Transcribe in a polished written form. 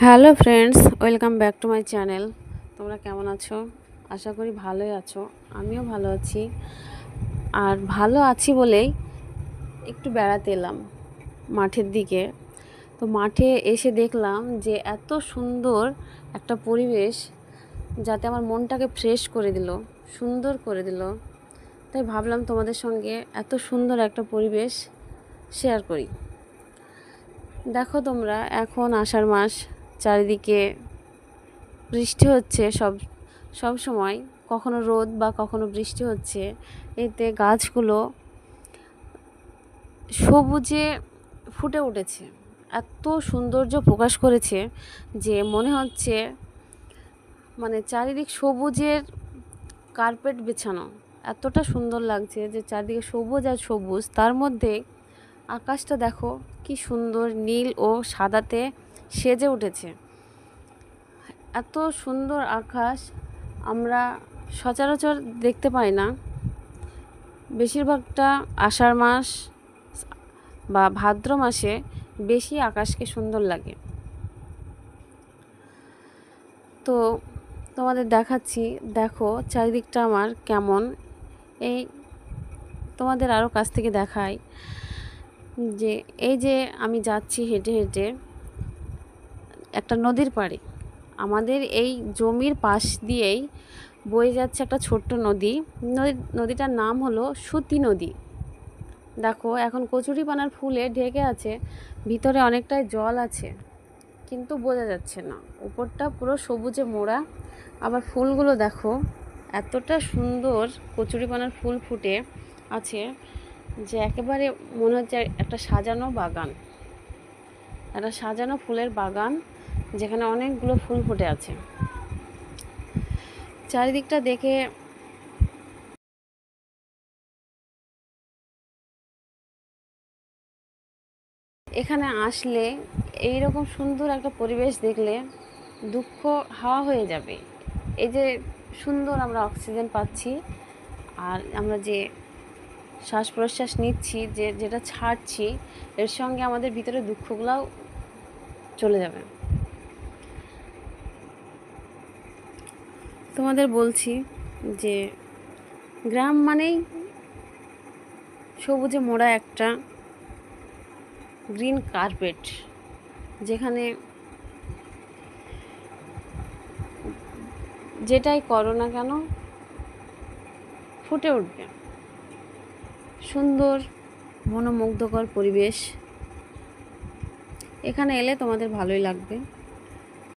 Hello friends, welcome back to my channel. তোমরা কেমন আছো? আশা করি ভালোই আছো। আমিও ভালো আছি। আর ভালো আছি বলেই একটু বেড়াতে এলাম মাঠের দিকে। তো মাঠে এসে দেখলাম যে এত সুন্দর একটা পরিবেশ, যাতে আমার মনটাকে ফ্রেশ করে দিল, সুন্দর করে দিল। তাই ভাবলাম তোমাদের সঙ্গে এত সুন্দর একটা পরিবেশ শেয়ার করি। দেখো তোমরা, এখন আষাঢ় মাস, চারিদিকে বৃষ্টি হচ্ছে সব সময়, কখনো রোদ বা কখনো বৃষ্টি হচ্ছে। এতে গাছগুলো সবুজে ফুটে উঠেছে, এত সৌন্দর্য প্রকাশ করেছে যে মনে হচ্ছে চারিদিক সবুজের কার্পেট বিছানো। এতটা সুন্দর লাগছে যে চারিদিকে সবুজ আর সবুজ, তার মধ্যে আকাশটা দেখো কি সুন্দর নীল ও সাদাতে সেজে উঠেছে। এত সুন্দর আকাশ আমরা সচরাচর দেখতে পাই না। বেশিরভাগটা আষাঢ় মাস বা ভাদ্র মাসে বেশি আকাশকে সুন্দর লাগে। তো তোমাদের দেখাচ্ছি, দেখো চারিদিকটা আমার কেমন। এই তোমাদের আরও কাছ থেকে দেখাই যে এই যে আমি যাচ্ছি হেঁটে হেঁটে একটা নদীর পাড়ে। আমাদের এই জমির পাশ দিয়েই বয়ে যাচ্ছে একটা ছোট্ট নদী। নদীটার নাম হলো সুতি নদী। দেখো এখন কচুরিপানার ফুলে ঢেকে আছে, ভিতরে অনেকটাই জল আছে কিন্তু বোঝা যাচ্ছে না। উপরটা পুরো সবুজে মোড়া। আবার ফুলগুলো দেখো এতটা সুন্দর, কচুরিপানার ফুল ফুটে আছে যে একেবারে মনে হচ্ছে একটা সাজানো বাগান, একটা সাজানো ফুলের বাগান, যেখানে অনেকগুলো ফুল ফুটে আছে। চারিদিকটা দেখে এখানে আসলে, এই রকম সুন্দর একটা পরিবেশ দেখলে দুঃখ হাওয়া হয়ে যাবে। এই যে সুন্দর আমরা অক্সিজেন পাচ্ছি, আর আমরা যে শ্বাস প্রশ্বাস নিচ্ছি, যেটা ছাড়ছি, এর সঙ্গে আমাদের ভিতরে দুঃখগুলোও চলে যাবে। তোমাদের বলছি যে গ্রাম মানেই সবুজে মোড়া একটা গ্রিন কার্পেট, যেখানে যেটাই করো না কেন ফুটে উঠবে। সুন্দর মনোমুগ্ধকর পরিবেশ, এখানে এলে তোমাদের ভালোই লাগবে।